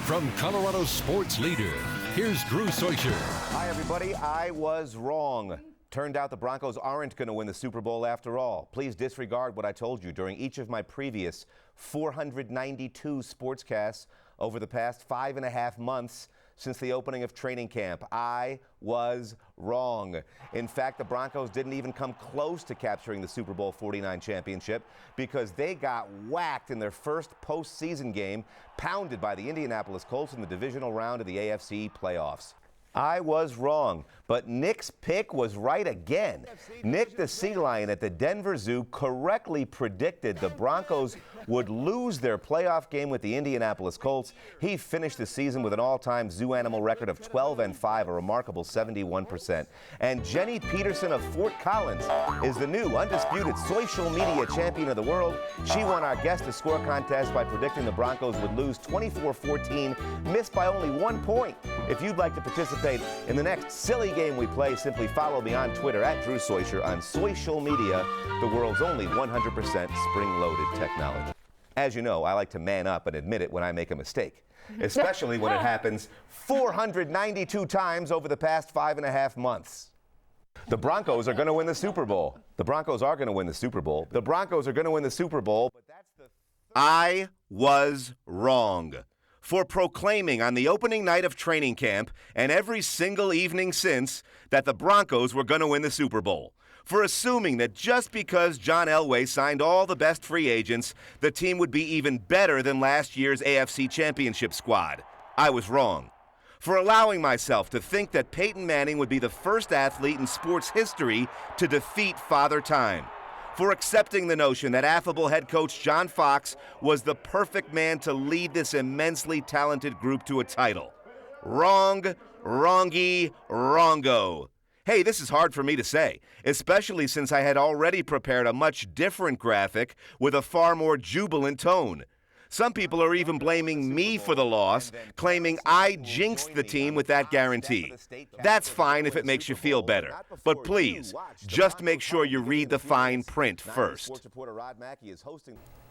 From Colorado's sports leader, here's Drew Soicher. Hi, everybody. I was wrong. Turned out the Broncos aren't going to win the Super Bowl after all. Please disregard what I told you during each of my previous 492 sportscasts over the past 5.5 months since the opening of training camp. I was wrong. In fact, the Broncos didn't even come close to capturing the Super Bowl 49 championship because they got whacked in their first postseason game, pounded by the Indianapolis Colts in the divisional round of the AFC playoffs. I was wrong, but Nick's pick was right again. Nick the Sea Lion at the Denver Zoo correctly predicted the Broncos would lose their playoff game with the Indianapolis Colts. He finished the season with an all-time zoo animal record of 12-5, a remarkable 71%. And Jenny Peterson of Fort Collins is the new undisputed social media champion of the world. She won our Guess the Score contest by predicting the Broncos would lose 24-14, missed by only 1 point. If you'd like to participate in the next silly game we play, simply follow me on Twitter at Drew Soicher on social media, the world's only 100% spring-loaded technology. As you know, I like to man up and admit it when I make a mistake, especially when it happens 492 times over the past 5.5 months. The Broncos are going to win the Super Bowl. The Broncos are going to win the Super Bowl. The Broncos are going to win the Super Bowl. But that's the I was wrong. For proclaiming on the opening night of training camp and every single evening since that the Broncos were going to win the Super Bowl. For assuming that just because John Elway signed all the best free agents, the team would be even better than last year's AFC Championship squad. I was wrong. For allowing myself to think that Peyton Manning would be the first athlete in sports history to defeat Father Time. For accepting the notion that affable head coach John Fox was the perfect man to lead this immensely talented group to a title. Wrong, wrongy, wrongo. Hey, this is hard for me to say, especially since I had already prepared a much different graphic with a far more jubilant tone. Some people are even blaming me for the loss, claiming I jinxed the team with that guarantee. That's fine if it makes you feel better. But please, just make sure you read the fine print first.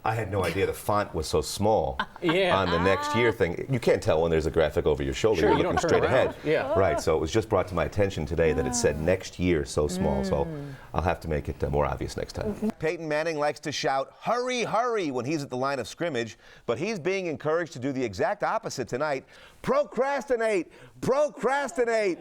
I had no idea the font was so small on the next year thing. You can't tell when there's a graphic over your shoulder. Sure, You're you looking don't straight turn ahead. Yeah. Right, so it was just brought to my attention today that it said next year so small, so I'll have to make it more obvious next time. Peyton Manning likes to shout, "Hurry, hurry," when he's at the line of scrimmage, but he's being encouraged to do the exact opposite tonight. Procrastinate! Procrastinate!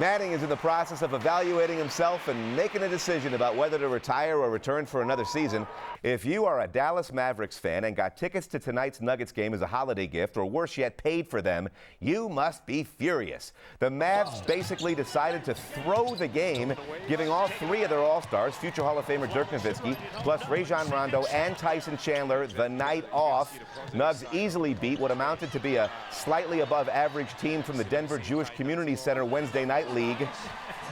Manning is in the process of evaluating himself and making a decision about whether to retire or return for another season. If you are a Dallas Mavericks fan and got tickets to tonight's Nuggets game as a holiday gift, or worse yet, paid for them, you must be furious. The Mavs basically decided to throw the game, giving all 3 of their All-Stars, future Hall of Famer Dirk Nowitzki, plus Rajon Rondo and Tyson Chandler, the night off. Nugs easily beat what amounted to be a slightly above average team from the Denver Jewish Community Center Wednesday Night League.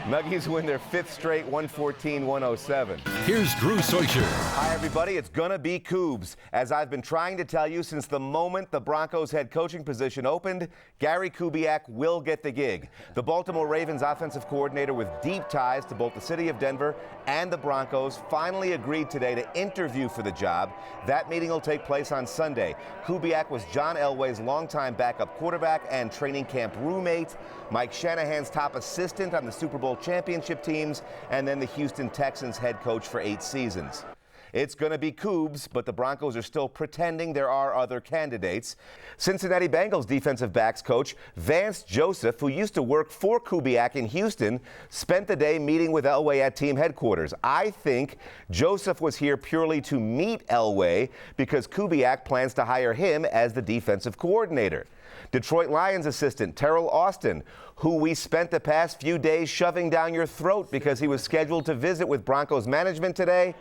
Nuggies win their 5th straight, 114-107. Here's Drew Soicher. Hi, everybody. It's gonna be Koobs. As I've been trying to tell you since the moment the Broncos head coaching position opened, Gary Kubiak will get the gig. The Baltimore Ravens offensive coordinator with deep ties to both the city of Denver and the Broncos finally agreed today to interview for the job. That meeting will take place on Sunday. Kubiak was John Elway's longtime backup quarterback and training camp roommate, Mike Shanahan's top assistant on the Super Bowl championship teams, and then the Houston Texans head coach for 8 seasons. It's going to be Koobs, but the Broncos are still pretending there are other candidates. Cincinnati Bengals defensive backs coach Vance Joseph, who used to work for Kubiak in Houston, spent the day meeting with Elway at team headquarters. I think Joseph was here purely to meet Elway because Kubiak plans to hire him as the defensive coordinator. Detroit Lions assistant Terrell Austin, who we spent the past few days shoving down your throat because he was scheduled to visit with Broncos management today,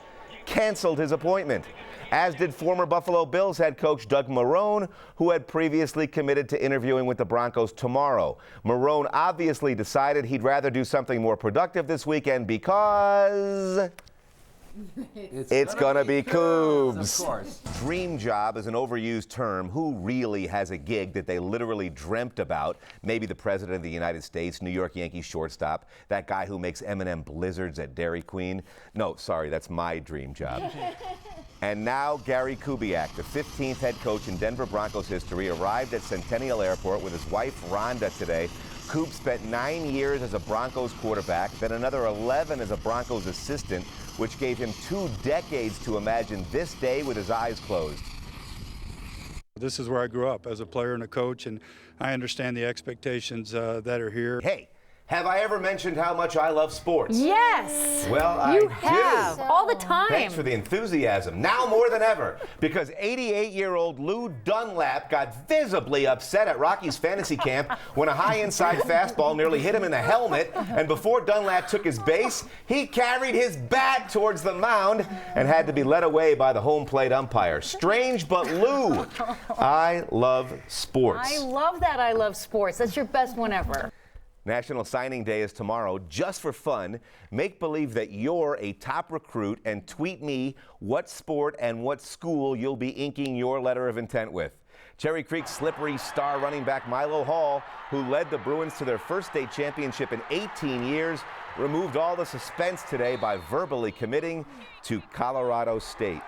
canceled his appointment, as did former Buffalo Bills head coach Doug Marrone, who had previously committed to interviewing with the Broncos tomorrow. Marrone obviously decided he'd rather do something more productive this weekend because it's gonna be Koobs. Of course. Dream job is an overused term. Who really has a gig that they literally dreamt about? Maybe the President of the United States, New York Yankees shortstop, that guy who makes M&M blizzards at Dairy Queen. No, sorry, that's my dream job. And now Gary Kubiak, the 15th head coach in Denver Broncos history, arrived at Centennial Airport with his wife Rhonda today. Coop spent 9 years as a Broncos quarterback, then another 11 as a Broncos assistant, which gave him 2 decades to imagine this day with his eyes closed. This is where I grew up as a player and a coach, and I understand the expectations that are here. Hey, have I ever mentioned how much I love sports? Yes. Well, you I have do. all the time. Thanks for the enthusiasm. Now more than ever, because 88-year-old Lou Dunlap got visibly upset at Rockies fantasy camp when a high inside fastball nearly hit him in the helmet, and before Dunlap took his base, he carried his bat towards the mound and had to be led away by the home plate umpire. Strange, but Lou, I love sports. I love that. I love sports. That's your best one ever. National Signing Day is tomorrow. Just for fun, make believe that you're a top recruit and tweet me what sport and what school you'll be inking your letter of intent with. Cherry Creek's slippery star running back Milo Hall, who led the Bruins to their first state championship in 18 years, removed all the suspense today by verbally committing to Colorado State.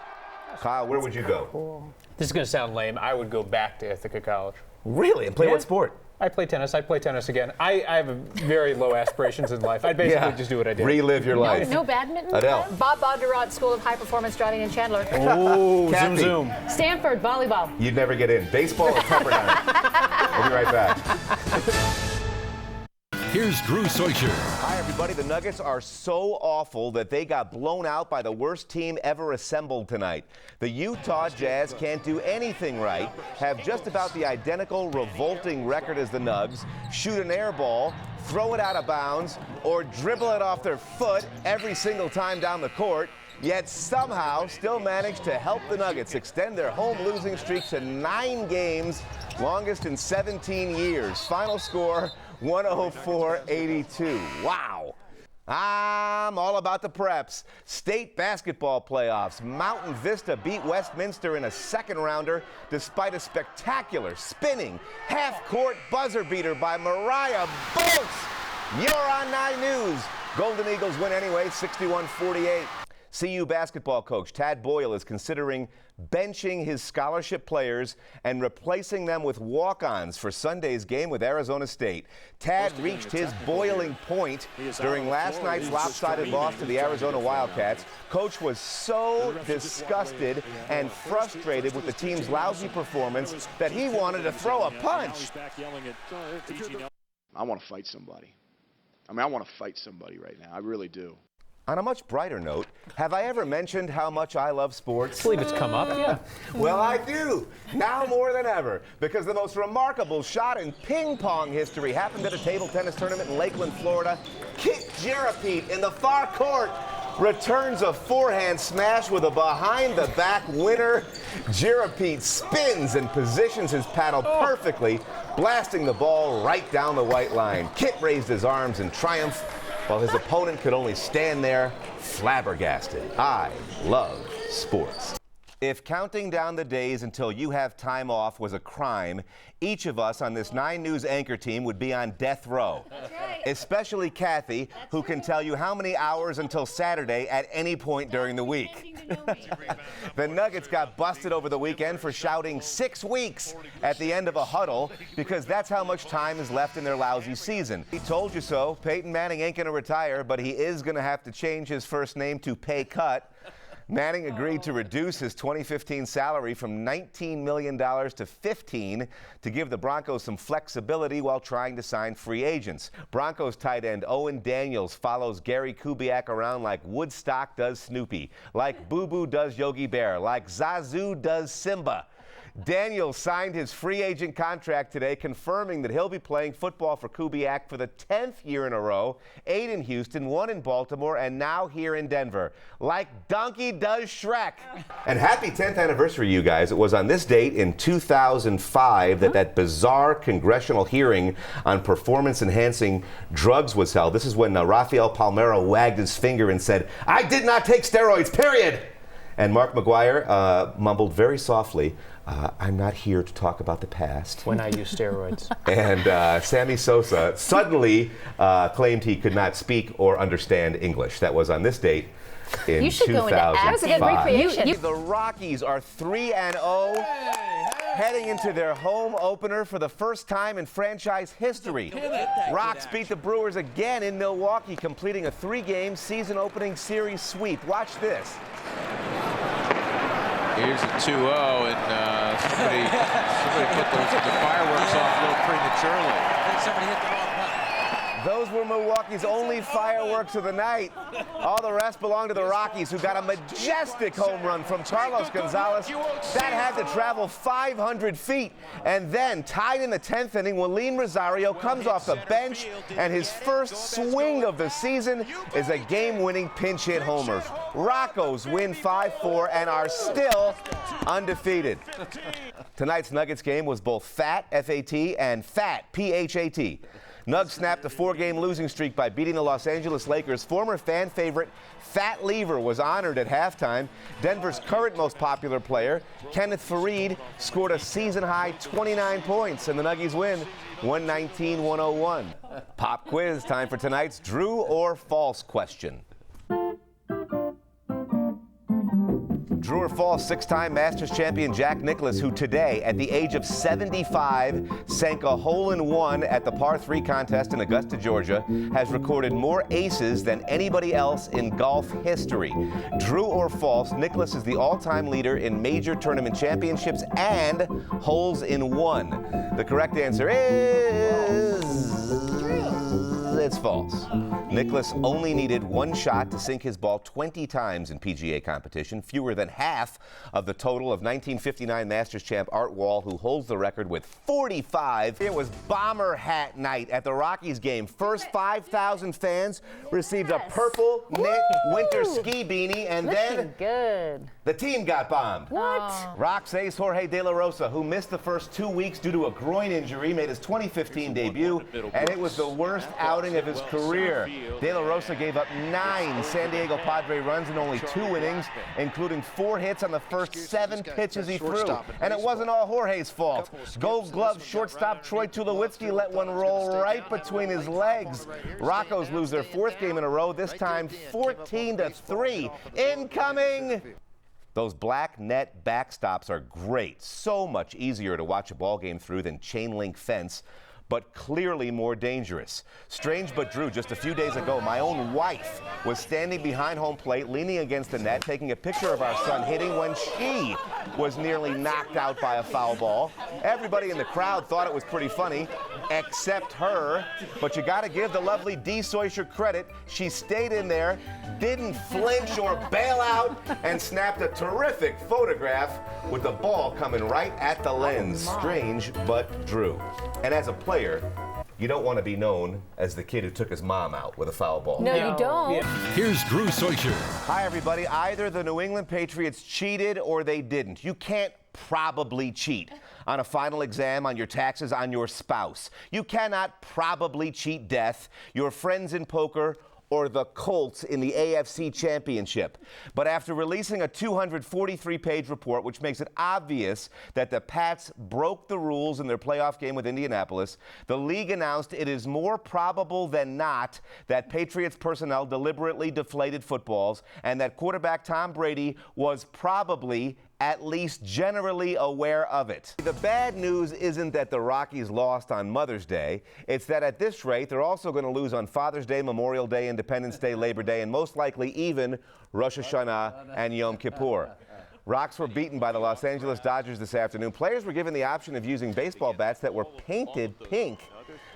Kyle, where would you go? This is going to sound lame. I would go back to Ithaca College. Really? And play what sport? I play tennis. I play tennis again. I have very low aspirations in life. I'd basically just do what I did. Relive your life. No badminton? Adele. Bob Bondurant, School of High Performance Driving in Chandler. Oh, zoom, Kathy. zoom. Stanford, volleyball. You'd never get in. Baseball or Pepperdine? We'll be right back. Here's Drew Soicher. Hi, everybody. The Nuggets are so awful that they got blown out by the worst team ever assembled tonight. The Utah Jazz can't do anything right, have just about the identical revolting record as the Nugs, shoot an air ball, throw it out of bounds, or dribble it off their foot every single time down the court, yet somehow still manage to help the Nuggets extend their home losing streak to 9 games, longest in 17 years. Final score, 104-82. Wow. I'm all about the preps. State basketball playoffs. Mountain Vista beat Westminster in a second-rounder despite a spectacular spinning half-court buzzer beater by Mariah Bolts. You're on 9 News. Golden Eagles win anyway, 61-48. CU basketball coach Tad Boyle is considering benching his scholarship players and replacing them with walk-ons for Sunday's game with Arizona State. Tad reached his boiling point during last night's lopsided loss to the Arizona Wildcats. Coach was so disgusted and frustrated with the team's lousy performance that he wanted to throw a punch. I want to fight somebody. I mean, I want to fight somebody right now. I really do. On a much brighter note, have I ever mentioned how much I love sports? I believe it's come up, yeah. Well, I do, now more than ever, because the most remarkable shot in ping pong history happened at a table tennis tournament in Lakeland, Florida. Kit Jarapete in the far court returns a forehand smash with a behind-the-back winner. Jarapete spins and positions his paddle perfectly, blasting the ball right down the white line. Kit raised his arms in triumph, while his opponent could only stand there flabbergasted. I love sports. If counting down the days until you have time off was a crime, each of us on this 9 News anchor team would be on death row. That's right. Especially Kathy, who can tell you how many hours until Saturday at any point during the week. The Nuggets got busted over the weekend for shouting 6 weeks at the end of a huddle because that's how much time is left in their lousy season. He told you so. Peyton Manning ain't going to retire, but he is going to have to change his first name to Pay Cut. Manning agreed to reduce his 2015 salary from $19 million to $15 to give the Broncos some flexibility while trying to sign free agents. Broncos tight end Owen Daniels follows Gary Kubiak around like Woodstock does Snoopy, like Boo Boo does Yogi Bear, like Zazu does Simba. Daniels signed his free agent contract today, confirming that he'll be playing football for Kubiak for the 10th year in a row, 8 in Houston, 1 in Baltimore, and now here in Denver. Like Donkey does Shrek. And happy 10th anniversary, you guys. It was on this date in 2005 that bizarre congressional hearing on performance-enhancing drugs was held. This is when Rafael Palmeiro wagged his finger and said, "I did not take steroids, period." And Mark McGuire mumbled very softly, "I'm not here to talk about the past." When I use steroids. And Sammy Sosa suddenly claimed he could not speak or understand English. That was on this date in You should go into 2005. acting. That was a good recreation. The Rockies are 3-0, heading into their home opener for the first time in franchise history. Rocks beat the Brewers again in Milwaukee, completing a 3-game season-opening series sweep. Watch this. Here's a 2-0, and somebody put the fireworks off a little prematurely. I think somebody hit the wrong button. Those were Milwaukee's only fireworks of the night. All the rest belong to the Rockies, who got a majestic home run from Carlos Gonzalez. That had to travel 500 feet. And then, tied in the 10th inning, Willeen Rosario comes off the bench, and his first swing of the season is a game-winning pinch hit homer. Roccos win 5-4 and are still undefeated. Tonight's Nuggets game was both fat, F-A-T, and fat, P-H-A-T. Nugs snapped a 4-game losing streak by beating the Los Angeles Lakers. Former fan favorite Fat Lever was honored at halftime. Denver's current most popular player, Kenneth Faried, scored a season-high 29 points, and the Nuggies win 119-101. Pop quiz, time for tonight's True or False question. True or false, 6-time Masters champion Jack Nicklaus, who today, at the age of 75, sank a hole-in-one at the par 3 contest in Augusta, Georgia, has recorded more aces than anybody else in golf history. True or false, Nicklaus is the all-time leader in major tournament championships and holes-in-one. The correct answer is... It's false. Nicklaus only needed one shot to sink his ball 20 times in PGA competition, fewer than half of the total of 1959 Masters champ Art Wall, who holds the record with 45. It was bomber hat night at the Rockies game. First 5,000 fans received a purple knit winter ski beanie, and then good. The team got bombed. What? Rocks ace Jorge De La Rosa, who missed the first 2 weeks due to a groin injury, made his 2015 debut, and it was the worst outing of his career. De La Rosa gave up 9 San Diego Padre runs in only 2 innings, including 4 hits on the first 7 pitches he threw. And it wasn't all Jorge's fault. Gold Glove shortstop Troy Tulowitzki let one roll right between his legs. Roccos lose their 4th game in a row, this time 14-3. Incoming! Those black net backstops are great. So much easier to watch a ball game through than chain link fence, but clearly more dangerous. Strange but true, just a few days ago, my own wife was standing behind home plate, leaning against the net, taking a picture of our son hitting when she was nearly knocked out by a foul ball. Everybody in the crowd thought it was pretty funny, except her. But you gotta give the lovely Dee Soicher credit. She stayed in there, didn't flinch or bail out, and snapped a terrific photograph with the ball coming right at the lens. Strange but true. And as a player, you don't want to be known as the kid who took his mom out with a foul ball. No, you don't. Yeah. Here's Drew Soicher. Hi, everybody. Either the New England Patriots cheated or they didn't. You can't probably cheat on a final exam, on your taxes, on your spouse. You cannot probably cheat death, your friends in poker, or the Colts in the AFC Championship. But after releasing a 243-page report, which makes it obvious that the Pats broke the rules in their playoff game with Indianapolis, the league announced it is more probable than not that Patriots personnel deliberately deflated footballs and that quarterback Tom Brady was probably at least generally aware of it. The bad news isn't that the Rockies lost on Mother's Day. It's that at this rate, they're also going to lose on Father's Day, Memorial Day, Independence Day, Labor Day, and most likely even Rosh Hashanah and Yom Kippur. Rocks were beaten by the Los Angeles Dodgers this afternoon. Players were given the option of using baseball bats that were painted pink.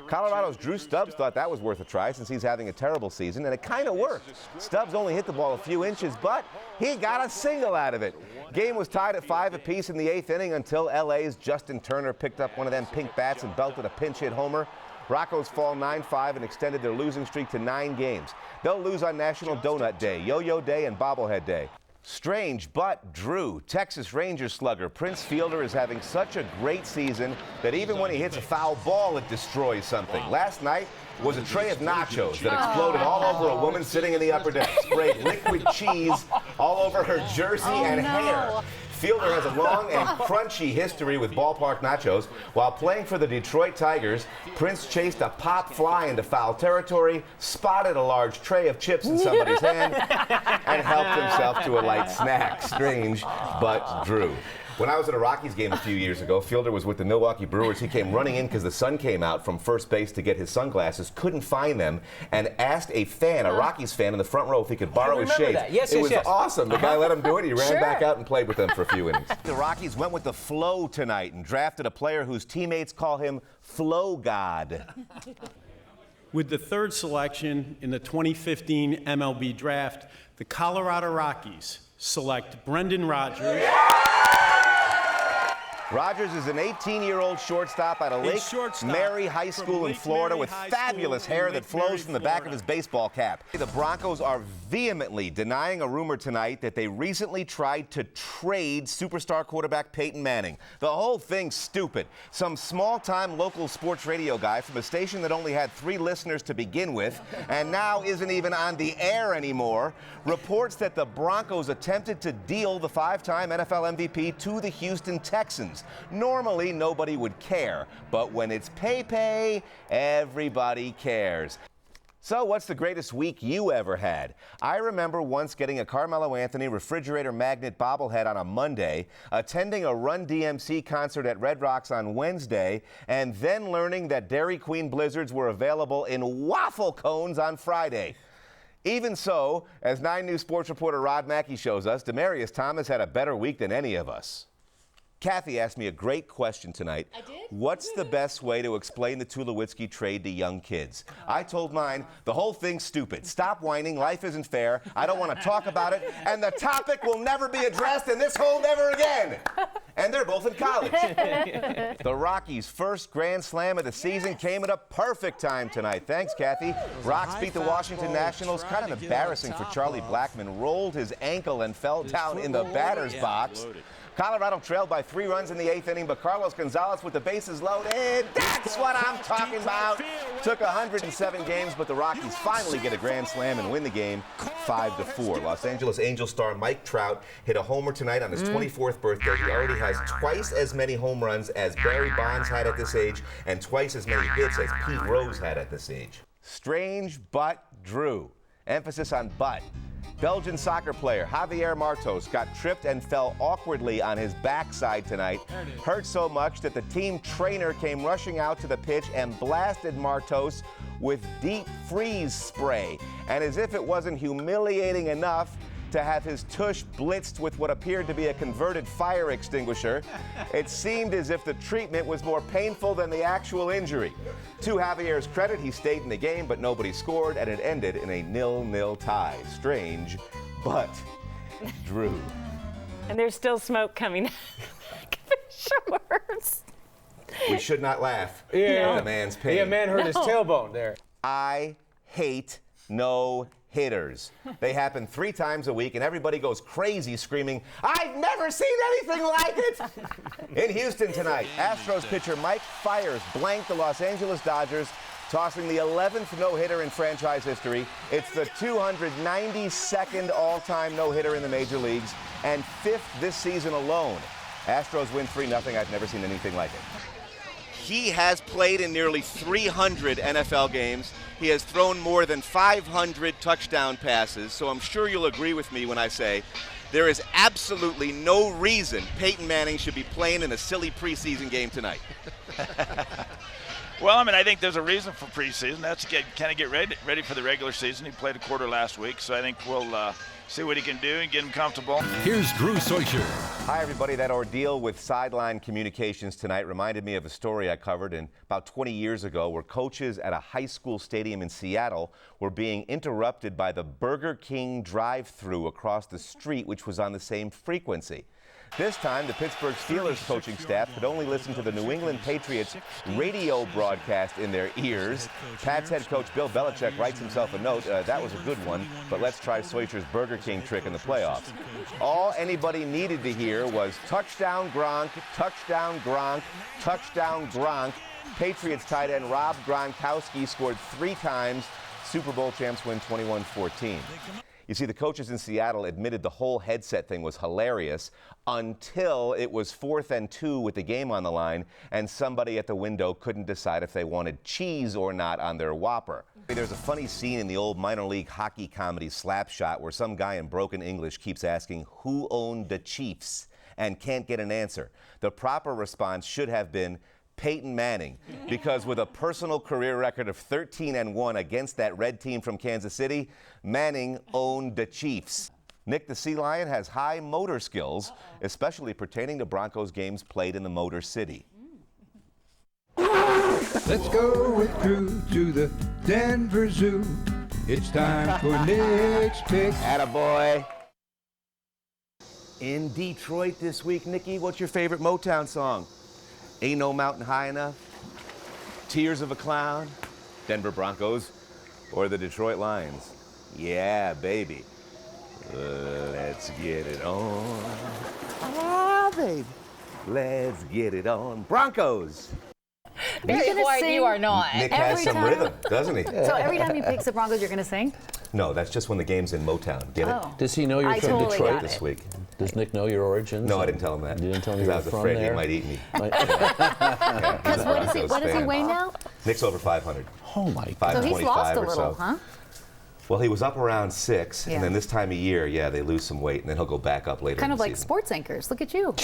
Colorado's Drew Stubbs thought that was worth a try since he's having a terrible season, and it kind of worked. Stubbs only hit the ball a few inches, but he got a single out of it. Game was tied at 5 apiece in the 8th inning until LA's Justin Turner picked up one of them pink bats and belted a pinch hit homer. Roccos fall 9-5 and extended their losing streak to 9 games. They'll lose on National Donut Day, Yo-Yo Day, and Bobblehead Day. Strange but Drew, Texas Rangers slugger Prince Fielder is having such a great season that even when he hits a foul ball, it destroys something. Last night was a tray of nachos that exploded all over a woman sitting in the upper deck, sprayed liquid cheese all over her jersey and hair. Fielder has a long and crunchy history with ballpark nachos. While playing for the Detroit Tigers, Prince chased a pop fly into foul territory, spotted a large tray of chips in somebody's hand, and helped himself to a light snack. Strange, but Drew. When I was at a Rockies game a few years ago, Fielder was with the Milwaukee Brewers. He came running in because the sun came out from first base to get his sunglasses, couldn't find them, and asked a fan, a Rockies fan in the front row, if he could borrow his shades. It was awesome. The guy let him do it. He ran back out and played with them for a few innings. The Rockies went with the flow tonight and drafted a player whose teammates call him Flow God. With the third selection in the 2015 MLB Draft, the Colorado Rockies select Brendan Rodgers. Rodgers is an 18-year-old shortstop out of Lake Mary High School in Florida with fabulous hair that flows from the back of his baseball cap. The Broncos are vehemently denying a rumor tonight that they recently tried to trade superstar quarterback Peyton Manning. The whole thing's stupid. Some small-time local sports radio guy from a station that only had 3 listeners to begin with and now isn't even on the air anymore reports that the Broncos attempted to deal the 5-time NFL MVP to the Houston Texans. Normally, nobody would care, but when it's pay, everybody cares. So what's the greatest week you ever had? I remember once getting a Carmelo Anthony refrigerator magnet bobblehead on a Monday, attending a Run DMC concert at Red Rocks on Wednesday, and then learning that Dairy Queen Blizzards were available in waffle cones on Friday. Even so, as 9 News sports reporter Rod Mackey shows us, Demaryius Thomas had a better week than any of us. Kathy asked me a great question tonight. I did? What's the best way to explain the Tulowitzki trade to young kids? I told mine, the whole thing's stupid. Stop whining. Life isn't fair. I don't want to talk about it. And the topic will never be addressed in this home ever again. And they're both in college. The Rockies' first Grand Slam of the season came at a perfect time tonight. Thanks, Kathy. Rocks beat the Washington Nationals. Kind of embarrassing for Charlie Blackmon. Rolled his ankle and fell down in the batter's box. Colorado trailed by 3 runs in the 8th inning, but Carlos Gonzalez with the bases loaded. That's what I'm talking about. Took 107 games, but the Rockies finally get a grand slam and win the game 5-4. Los Angeles Angels star Mike Trout hit a homer tonight on his 24th birthday. He already has twice as many home runs as Barry Bonds had at this age and twice as many hits as Pete Rose had at this age. Strange but Drew. Emphasis on but. Belgian soccer player Javier Martos got tripped and fell awkwardly on his backside tonight. Hurt so much that the team trainer came rushing out to the pitch and blasted Martos with deep freeze spray. And as if it wasn't humiliating enough to have his tush blitzed with what appeared to be a converted fire extinguisher, it seemed as if the treatment was more painful than the actual injury. To Javier's credit, he stayed in the game, but nobody scored, and it ended in a 0-0 tie. Strange, but Drew. And there's still smoke coming out of his shorts. We should not laugh at the man's pain. Yeah, man hurt his tailbone there. I hate no-hitters. They happen 3 times a week, and everybody goes crazy screaming, "I've never seen anything like it!" In Houston tonight, Astros pitcher Mike Fiers blanked the Los Angeles Dodgers, tossing the 11th no-hitter in franchise history. It's the 292nd all-time no-hitter in the major leagues, and 5th this season alone. Astros win 3-0. I've never seen anything like it. He has played in nearly 300 NFL games. He has thrown more than 500 touchdown passes, so I'm sure you'll agree with me when I say there is absolutely no reason Peyton Manning should be playing in a silly preseason game tonight. Well, I mean, I think there's a reason for preseason. That's to kind of get ready for the regular season. He played a quarter last week, so I think we'll see what he can do and get him comfortable. Here's Drew Soicher. Hi, everybody. That ordeal with sideline communications tonight reminded me of a story I covered about 20 years ago where coaches at a high school stadium in Seattle were being interrupted by the Burger King drive-thru across the street, which was on the same frequency. This time, the Pittsburgh Steelers coaching staff could only listen to the New England Patriots radio broadcast in their ears. Pats head coach Bill Belichick writes himself a note. That was a good one, but let's try Soicher's Burger King trick in the playoffs. All anybody needed to hear was touchdown Gronk, touchdown Gronk, touchdown Gronk. Patriots tight end Rob Gronkowski scored 3 times. Super Bowl champs win 21-14. You see, the coaches in Seattle admitted the whole headset thing was hilarious until it was 4th and 2 with the game on the line and somebody at the window couldn't decide if they wanted cheese or not on their Whopper. There's a funny scene in the old minor league hockey comedy Slapshot where some guy in broken English keeps asking who owned the Chiefs and can't get an answer. The proper response should have been Peyton Manning, because with a personal career record of 13-1 against that red team from Kansas City, Manning owned the Chiefs. Nick the Sea Lion has high motor skills, especially pertaining to Broncos games played in the Motor City. Let's go with Drew to the Denver Zoo. It's time for Nick's Pick. Attaboy. In Detroit this week, Nikki, what's your favorite Motown song? Ain't No Mountain High Enough, Tears of a Clown, Denver Broncos, or the Detroit Lions? Yeah, baby. Let's get it on. Ah, baby. Let's get it on. Broncos. Very quiet, you are not. Nick has some rhythm, doesn't he? So every time he picks the Broncos, you're going to sing? No, that's just when the game's in Motown. Get it? Does he know you're from totally Detroit this week? Does Nick know your origins? No, I didn't tell him that. You didn't tell him you because were I was from afraid there? he might eat me. Because what does he weigh now? Nick's over 500. Oh, my God. 525 So he's lost a or little, so. huh? Well, he was up around 6, Yeah. and then this time of year, yeah, they lose some weight, and then he'll go back up later Kind in of the like season. sports anchors. Look at you.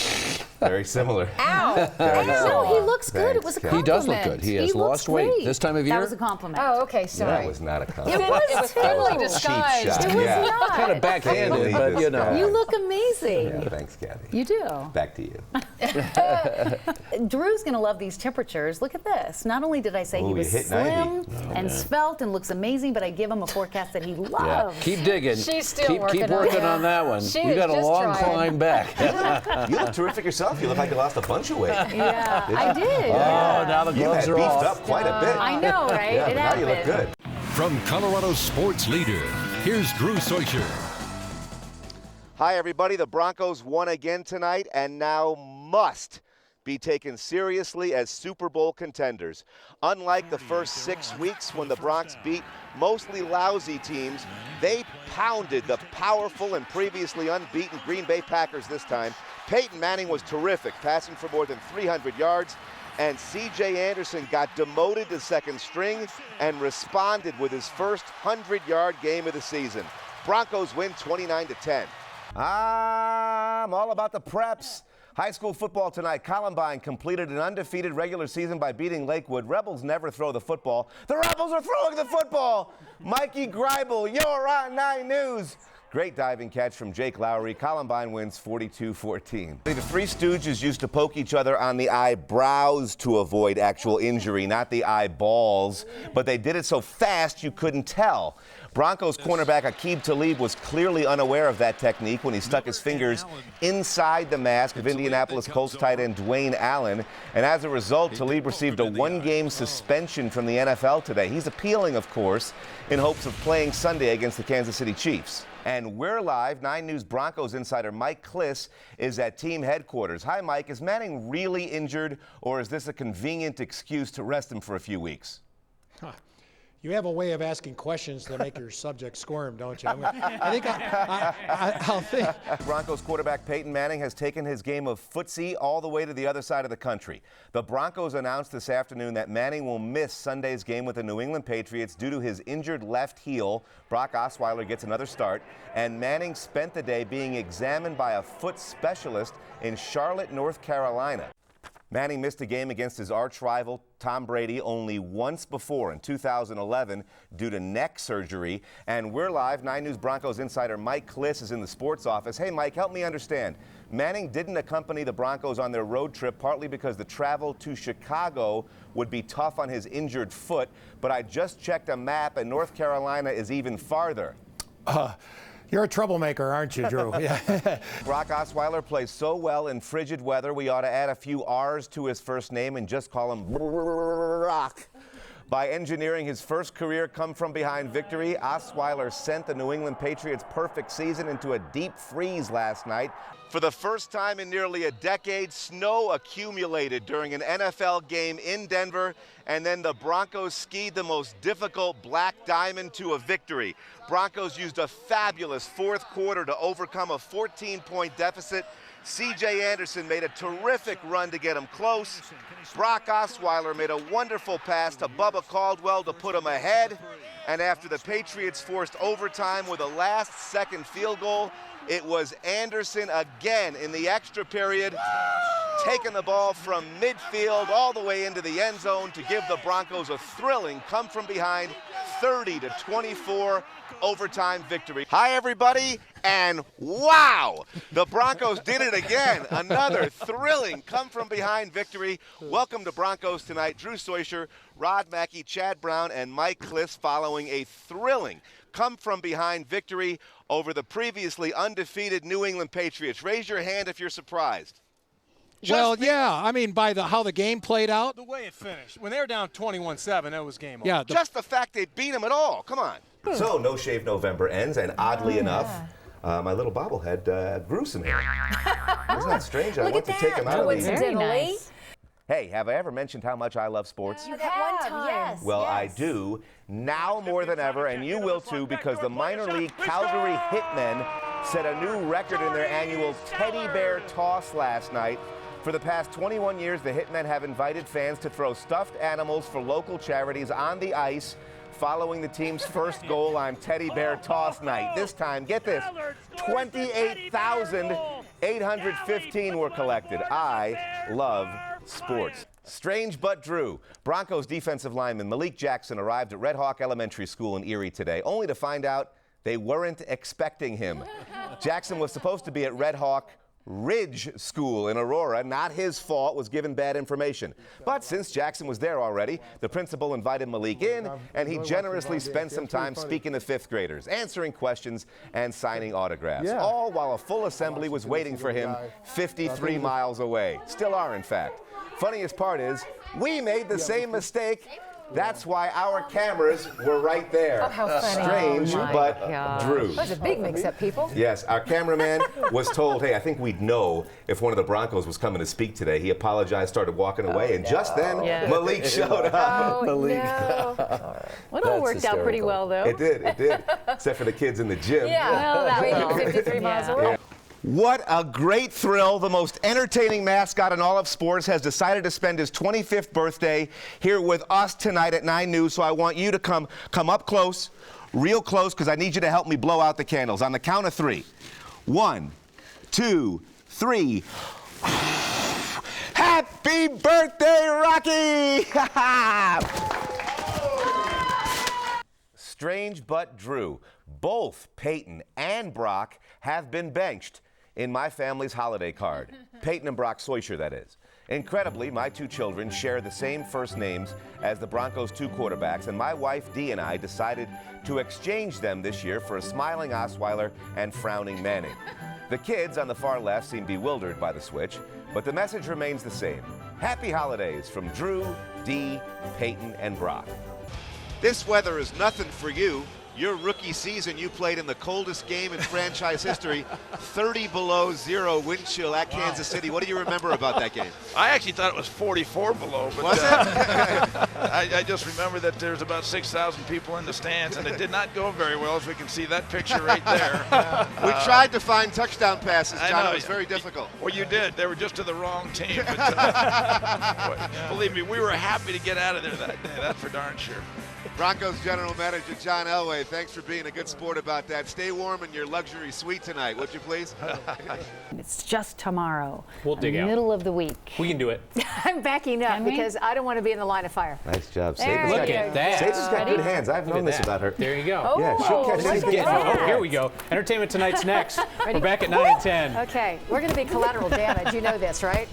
Very similar. Ow! Very No, similar. he looks good. It Thanks, was a Kathy. He compliment. does look good. He has looks lost weight great. this time of year. That was a compliment. Oh, okay, sorry. That was not a compliment. It was totally too. disguised. Cheap shot. It was Yeah. not. Kind of backhanded, but you know. You look amazing. Yeah, thanks, Kathy. You do. Back to you. Drew's going to love these temperatures. Look at this. Not only did I say he Ooh, was you hit slim 90. and svelte and looks amazing, but I give him a forecast that he loves. Keep digging. She's still keep working working on on that one. She You is got a just long trying. climb back. You look terrific yourself. You look like you lost a bunch of weight. Yeah, I did. Oh, Yeah. now the You gloves had are beefed off. up quite a bit. I know, right? Yeah, It but now you look happened. good. From Colorado's sports leader, here's Drew Soicher. Hi, everybody. The Broncos won again tonight and now must be taken seriously as Super Bowl contenders. Unlike the first 6 weeks when the Bronx beat mostly lousy teams, they pounded the powerful and previously unbeaten Green Bay Packers this time. Peyton Manning was terrific, passing for more than 300 yards, and C.J. Anderson got demoted to second string and responded with his first 100-yard game of the season. Broncos win 29-10. I'm all about the preps. High school football tonight. Columbine completed an undefeated regular season by beating Lakewood. Rebels never throw the football. The Rebels are throwing the football. Mikey Greibel, you're on 9 News. Great diving catch from Jake Lowry. Columbine wins 42-14. The Three Stooges used to poke each other on the eyebrows to avoid actual injury, not the eyeballs. But they did it so fast you couldn't tell. Broncos cornerback Aqib Talib was clearly unaware of that technique when he stuck his fingers inside the mask of Indianapolis Colts tight end Dwayne Allen. And as a result, Talib received a 1-game suspension from the NFL today. He's appealing, of course, in hopes of playing Sunday against the Kansas City Chiefs. And we're live. 9 News Broncos insider Mike Klis is at team headquarters. Hi, Mike. Is Manning really injured, or is this a convenient excuse to rest him for a few weeks? You have a way of asking questions that make your subject squirm, don't you? I think I'll think. Broncos quarterback Peyton Manning has taken his game of footsie all the way to the other side of the country. The Broncos announced this afternoon that Manning will miss Sunday's game with the New England Patriots due to his injured left heel. Brock Osweiler gets another start, and Manning spent the day being examined by a foot specialist in Charlotte, North Carolina. Manning missed a game against his arch rival Tom Brady only once before in 2011 due to neck surgery. And we're live. 9 News Broncos insider Mike Klis is in the sports office. Hey, Mike, help me understand. Manning didn't accompany the Broncos on their road trip partly because the travel to Chicago would be tough on his injured foot. But I just checked a map, and North Carolina is even farther. You're a troublemaker, aren't you, Drew? Yeah. Brock Osweiler plays so well in frigid weather, we ought to add a few R's to his first name and just call him Brock. By engineering his first career come-from-behind victory, Osweiler sent the New England Patriots' perfect season into a deep freeze last night. For the first time in nearly a decade, snow accumulated during an NFL game in Denver, and then the Broncos skied the most difficult black diamond to a victory. Broncos used a fabulous fourth quarter to overcome a 14-point deficit. C.J. Anderson made a terrific run to get him close. Brock Osweiler made a wonderful pass to Bubba Caldwell to put him ahead. And after the Patriots forced overtime with a last-second field goal, it was Anderson again in the extra period, taking the ball from midfield all the way into the end zone to give the Broncos a thrilling come-from-behind 30-24 overtime victory. Hi, everybody, and wow! The Broncos did it again. Another thrilling come-from-behind victory. Welcome to Broncos Tonight. Drew Soicher, Rod Mackey, Chad Brown, and Mike Klis following a thrilling come-from-behind victory over the previously undefeated New England Patriots. Raise your hand if you're surprised. Well, yeah. I mean, by how the game played out. The way it finished. When they were down 21-7, that was game over. Yeah. Just the fact they beat them at all. Come on. So, No Shave November ends, and oddly enough, my little bobblehead grew some hair. Isn't that strange? I want to take him out of these. Very nice. Hey, have I ever mentioned how much I love sports? You have, one time. Yes. Well, I do, now more than ever, and you will too, because the minor league Calgary Hitmen set a new record in their annual teddy bear toss last night. For the past 21 years, the Hitmen have invited fans to throw stuffed animals for local charities on the ice following the team's first goal on Teddy Bear Toss Night. This time, get this, 28,815 were collected. I love sports. Strange but Drew. Broncos defensive lineman Malik Jackson arrived at Red Hawk Elementary School in Erie today, only to find out they weren't expecting him. Jackson was supposed to be at Red Hawk Ridge School in Aurora. Not his fault, was given bad information. But since Jackson was there already, the principal invited Malik in, and he generously spent some time speaking to fifth graders, answering questions and signing autographs, all while a full assembly was waiting for him 53 miles away. Still are, in fact. Funniest part is, we made the same mistake. That's why our cameras were right there. Oh, how funny. Strange, but Drew. That was a big mix-up, people. Yes, our cameraman was told, hey, I think we'd know if one of the Broncos was coming to speak today. He apologized, started walking away, and just then, Malik showed up. Malik. No. Well, it all worked out pretty well, though. It did, except for the kids in the gym. Yeah, well, that was 53 miles away. Yeah. What a great thrill. The most entertaining mascot in all of sports has decided to spend his 25th birthday here with us tonight at 9 News. So I want you to come up close, real close, because I need you to help me blow out the candles. On the count of 3. 1, 2, 3. Happy birthday, Rocky! Strange but Drew. Both Peyton and Brock have been benched in my family's holiday card. Peyton and Brock Soicher, that is. Incredibly, my two children share the same first names as the Broncos' 2 quarterbacks, and my wife Dee and I decided to exchange them this year for a smiling Osweiler and frowning Manning. The kids on the far left seem bewildered by the switch, but the message remains the same. Happy holidays from Drew, Dee, Peyton, and Brock. This weather is nothing for you. Your rookie season, you played in the coldest game in franchise history, 30 below 0 wind chill at Kansas City. What do you remember about that game? I actually thought it was 44 below, but Was it? I just remember that there's about 6,000 people in the stands, and it did not go very well, as we can see that picture right there. We tried to find touchdown passes, John. I know, It was very difficult. Well, you did. They were just to the wrong team. But, believe me, we were happy to get out of there that day. That's for darn sure. Broncos General Manager John Elway, thanks for being a good sport about that. Stay warm in your luxury suite tonight, would you please? It's just tomorrow. We'll dig out. Middle of the week. We can do it. I'm backing up because I don't want to be in the line of fire. Nice job, There Look at that. Satan's got good hands. I've known this about her. There you go. Oh, Yeah, she'll catch anything. Oh, here we go. Entertainment Tonight's next. Ready? We're back at 9 and 10. Okay, we're going to be collateral damage. You know this, right?